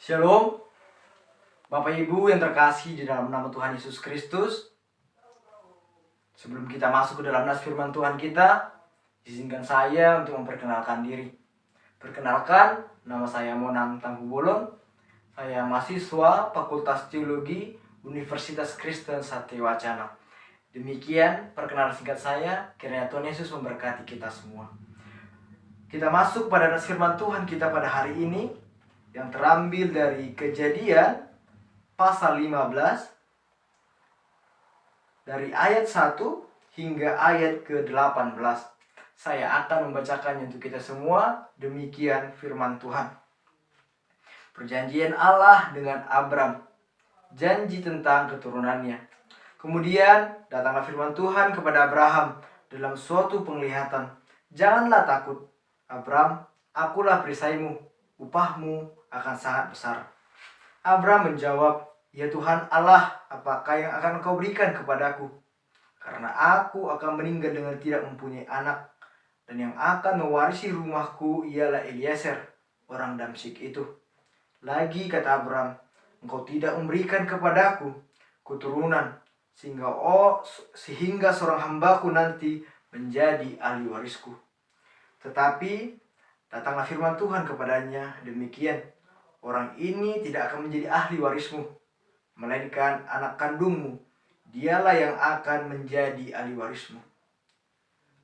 Shalom, Bapak Ibu yang terkasih di dalam nama Tuhan Yesus Kristus. Sebelum kita masuk ke dalam nas firman Tuhan kita, izinkan saya untuk memperkenalkan diri. Perkenalkan, nama saya Monang Tangguh Bolon. Saya mahasiswa Fakultas Teologi Universitas Kristen Satya-Wacana. Demikian perkenalan singkat saya, kiranya Tuhan Yesus memberkati kita semua. Kita masuk pada nas firman Tuhan kita pada hari ini, yang terambil dari Kejadian pasal 15 dari ayat 1 hingga ayat ke-18. Saya akan membacakannya untuk kita semua. Demikian firman Tuhan. Perjanjian Allah dengan Abram, janji tentang keturunannya. Kemudian datanglah firman Tuhan kepada Abraham dalam suatu penglihatan. Janganlah takut, Abram, akulah perisaimu, upahmu akan sangat besar. Abram menjawab, ya Tuhan Allah, apakah yang akan kau berikan kepadaku? Karena aku akan meninggal dengan tidak mempunyai anak, dan yang akan mewarisi rumahku ialah Eliezer, orang Damsyik itu. Lagi kata Abram, engkau tidak memberikan kepadaku keturunan, sehingga seorang hambaku nanti menjadi ahli warisku. Tetapi datanglah firman Tuhan kepadanya, demikian, orang ini tidak akan menjadi ahli warismu, melainkan anak kandungmu, dialah yang akan menjadi ahli warismu.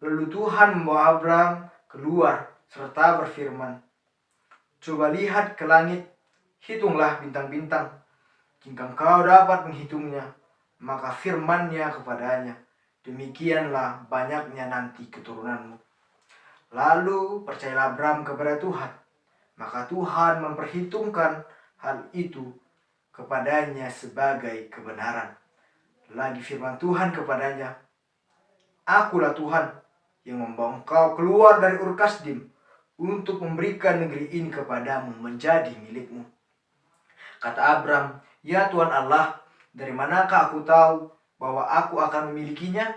Lalu Tuhan membawa Abram keluar serta berfirman, coba lihat ke langit, hitunglah bintang-bintang, jika engkau dapat menghitungnya. Maka firman-Nya kepadanya, demikianlah banyaknya nanti keturunanmu. Lalu percayalah Abram kepada Tuhan, maka Tuhan memperhitungkan hal itu kepadanya sebagai kebenaran. Lagi firman Tuhan kepadanya, akulah Tuhan yang membawa engkau keluar dari Ur Kasdim untuk memberikan negeri ini kepadamu menjadi milikmu. Kata Abram, ya Tuhan Allah, dari manakah aku tahu bahwa aku akan memilikinya?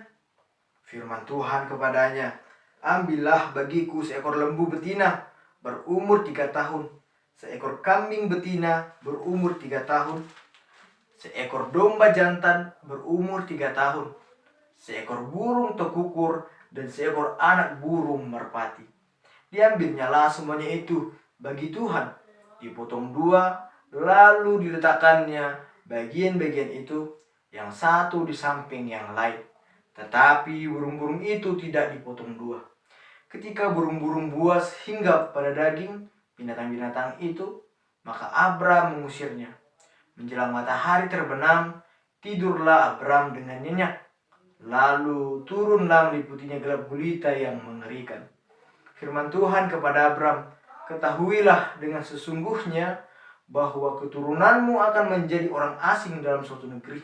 Firman Tuhan kepadanya, ambillah bagiku seekor lembu betina berumur 3 tahun, seekor kambing betina berumur 3 tahun, seekor domba jantan berumur 3 tahun, seekor burung tekukur, dan seekor anak burung merpati. Diambilnyalah semuanya itu bagi Tuhan, dipotong 2, lalu diletakkannya bagian-bagian itu, yang satu di samping yang lain. Tetapi burung-burung itu tidak dipotong 2. Ketika burung-burung buas hinggap pada daging binatang-binatang itu, maka Abram mengusirnya. Menjelang matahari terbenam, tidurlah Abram dengan nyenyak. Lalu turunlah meliputinya gelap gulita yang mengerikan. Firman Tuhan kepada Abram, ketahuilah dengan sesungguhnya bahwa keturunanmu akan menjadi orang asing dalam suatu negeri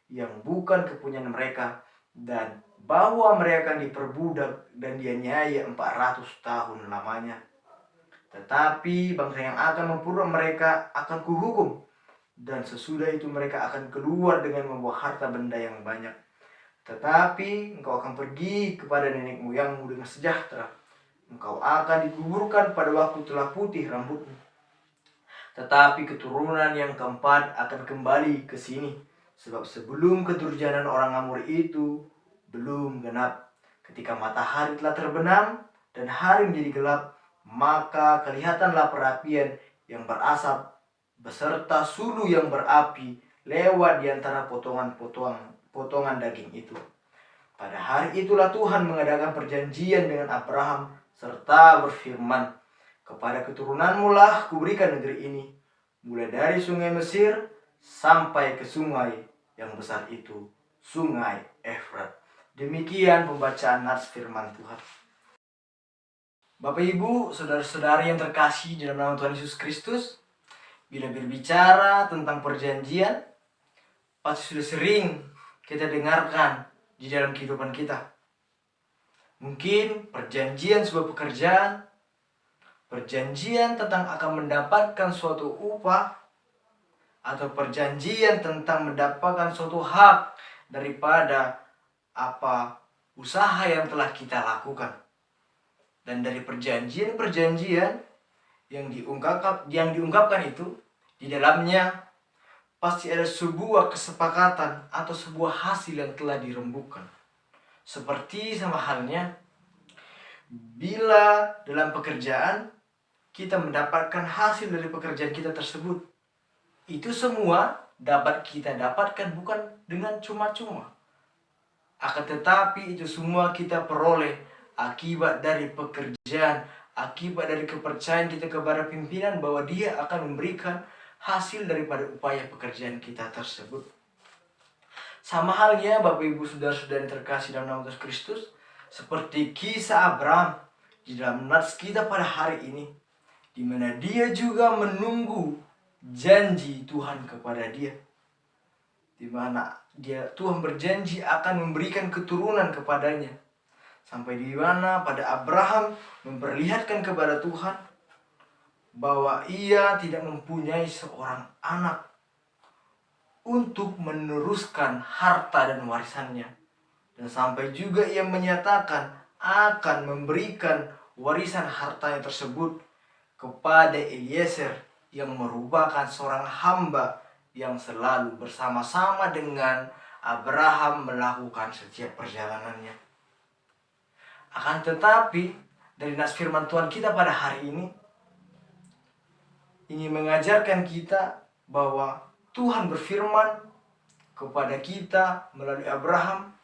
yang bukan kepunyaan mereka, dan bahwa mereka akan diperbudak dan dianiaya 400 tahun lamanya. Tetapi bangsa yang akan memperbudak mereka akan kuhukum, dan sesudah itu mereka akan keluar dengan membawa harta benda yang banyak. Tetapi engkau akan pergi kepada nenek moyangmu dengan sejahtera. Engkau akan dikuburkan pada waktu telah putih rambutmu. Tetapi keturunan yang keempat akan kembali ke sini, sebab sebelum kedurjanan orang Amor itu belum genap, ketika matahari telah terbenam dan hari menjadi gelap, maka kelihatanlah perapian yang berasap beserta sulu yang berapi lewat di antara potongan daging itu. Pada hari itulah Tuhan mengadakan perjanjian dengan Abraham serta berfirman, kepada keturunanmu lah kuberikan negeri ini, mulai dari sungai Mesir sampai ke sungai yang besar itu, sungai Efrat. Demikian pembacaan nas firman Tuhan. Bapak Ibu, saudara-saudari yang terkasih di dalam nama Tuhan Yesus Kristus, bila berbicara tentang perjanjian, pasti sudah sering kita dengarkan di dalam kehidupan kita. Mungkin perjanjian sebuah pekerjaan, perjanjian tentang akan mendapatkan suatu upah, atau perjanjian tentang mendapatkan suatu hak daripada apa usaha yang telah kita lakukan. Dan dari perjanjian-perjanjian yang diungkapkan itu Di dalamnya pasti ada sebuah kesepakatan atau sebuah hasil yang telah dirembukan. Seperti sama halnya bila dalam pekerjaan kita mendapatkan hasil dari pekerjaan kita tersebut, itu semua dapat kita dapatkan bukan dengan cuma-cuma. Akan tetapi itu semua kita peroleh akibat dari pekerjaan, akibat dari kepercayaan kita kepada pimpinan bahwa dia akan memberikan hasil daripada upaya pekerjaan kita tersebut. Sama halnya Bapak Ibu Saudara-saudara yang terkasih dalam nama Yesus Kristus, seperti kisah Abraham di dalam nats kita pada hari ini, di mana dia juga menunggu janji Tuhan kepada dia, di mana Tuhan berjanji akan memberikan keturunan kepadanya, sampai di mana pada Abraham memperlihatkan kepada Tuhan bahwa ia tidak mempunyai seorang anak untuk meneruskan harta dan warisannya, dan sampai juga ia menyatakan akan memberikan warisan hartanya tersebut kepada Eliezer yang merupakan seorang hamba yang selalu bersama-sama dengan Abraham melakukan setiap perjalanannya. Akan tetapi dari nas firman Tuhan kita pada hari ini ingin mengajarkan kita bahwa Tuhan berfirman kepada kita melalui Abraham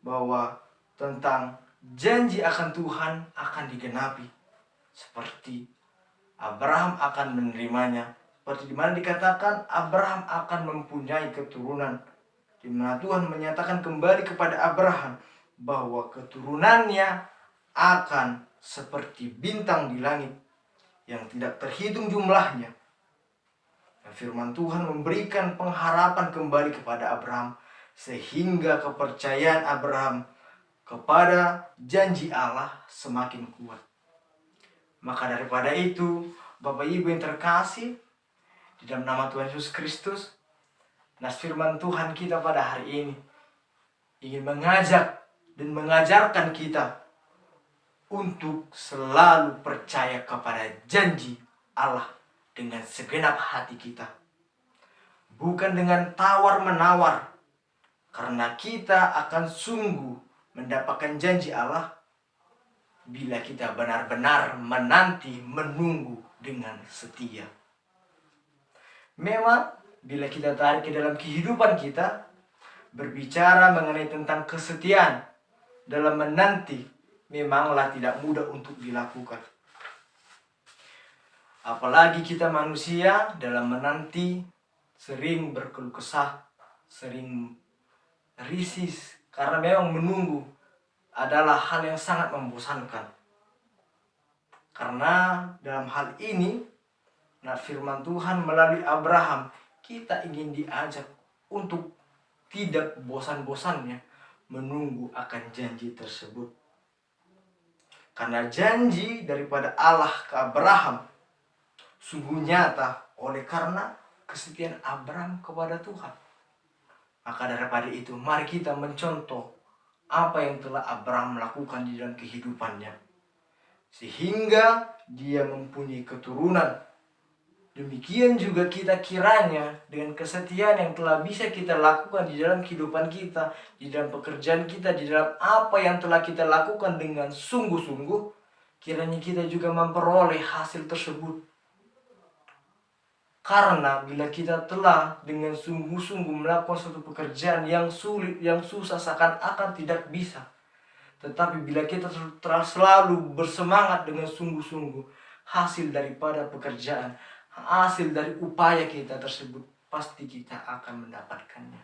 bahwa tentang janji akan Tuhan akan digenapi, seperti Abraham akan menerimanya, seperti dimana dikatakan Abraham akan mempunyai keturunan, dimana Tuhan menyatakan kembali kepada Abraham bahwa keturunannya akan seperti bintang di langit yang tidak terhitung jumlahnya. Dan firman Tuhan memberikan pengharapan kembali kepada Abraham, sehingga kepercayaan Abraham kepada janji Allah semakin kuat. Maka daripada itu, Bapak Ibu yang terkasih di dalam nama Tuhan Yesus Kristus, nas firman Tuhan kita pada hari ini ingin mengajak dan mengajarkan kita untuk selalu percaya kepada janji Allah dengan segenap hati kita, bukan dengan tawar-menawar, karena kita akan sungguh mendapatkan janji Allah bila kita benar-benar menanti, menunggu dengan setia. Memang bila kita tarik ke dalam kehidupan kita, berbicara mengenai tentang kesetiaan dalam menanti memanglah tidak mudah untuk dilakukan. Apalagi kita manusia dalam menanti sering berkeluh kesah, sering risih, karena memang menunggu adalah hal yang sangat membosankan. Karena dalam hal ini, firman Tuhan melalui Abraham, kita ingin diajak untuk tidak bosan-bosannya menunggu akan janji tersebut. Karena janji daripada Allah ke Abraham sungguh nyata oleh karena kesetiaan Abraham kepada Tuhan. Maka daripada itu, mari kita mencontoh apa yang telah Abraham lakukan di dalam kehidupannya, sehingga dia mempunyai keturunan. Demikian juga kita kiranya dengan kesetiaan yang telah bisa kita lakukan di dalam kehidupan kita, di dalam pekerjaan kita, di dalam apa yang telah kita lakukan dengan sungguh-sungguh, kiranya kita juga memperoleh hasil tersebut. Karena bila kita telah dengan sungguh-sungguh melakukan suatu pekerjaan yang sulit, yang susah, seakan-akan tidak bisa, tetapi bila kita selalu bersemangat dengan sungguh-sungguh, hasil daripada pekerjaan, hasil dari upaya kita tersebut, pasti kita akan mendapatkannya.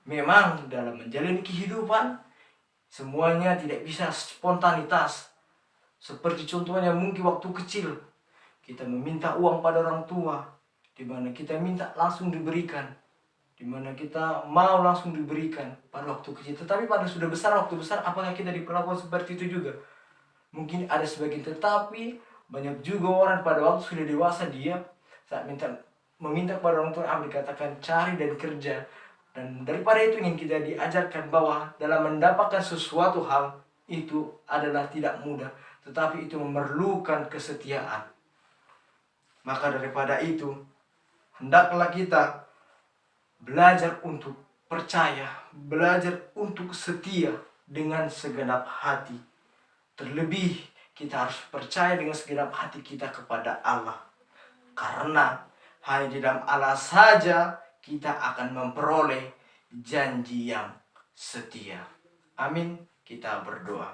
Memang dalam menjalani kehidupan, semuanya tidak bisa spontanitas. Seperti contohnya mungkin waktu kecil, kita meminta uang pada orang tua, di mana kita minta langsung diberikan, di mana kita mau langsung diberikan pada waktu kecil. Tetapi pada sudah besar, waktu besar, apakah kita diperlakukan seperti itu juga? Mungkin ada sebagian, tetapi banyak juga orang pada waktu sudah dewasa, dia saat meminta kepada orang tua, dikatakan cari dan kerja. Dan daripada itu ingin kita diajarkan bahwa dalam mendapatkan sesuatu hal itu adalah tidak mudah, tetapi itu memerlukan kesetiaan. Maka daripada itu, hendaklah kita belajar untuk percaya, belajar untuk setia dengan segenap hati. Terlebih kita harus percaya dengan segenap hati kita kepada Allah. Karena hanya di dalam Allah saja kita akan memperoleh janji yang setia. Amin. Kita berdoa.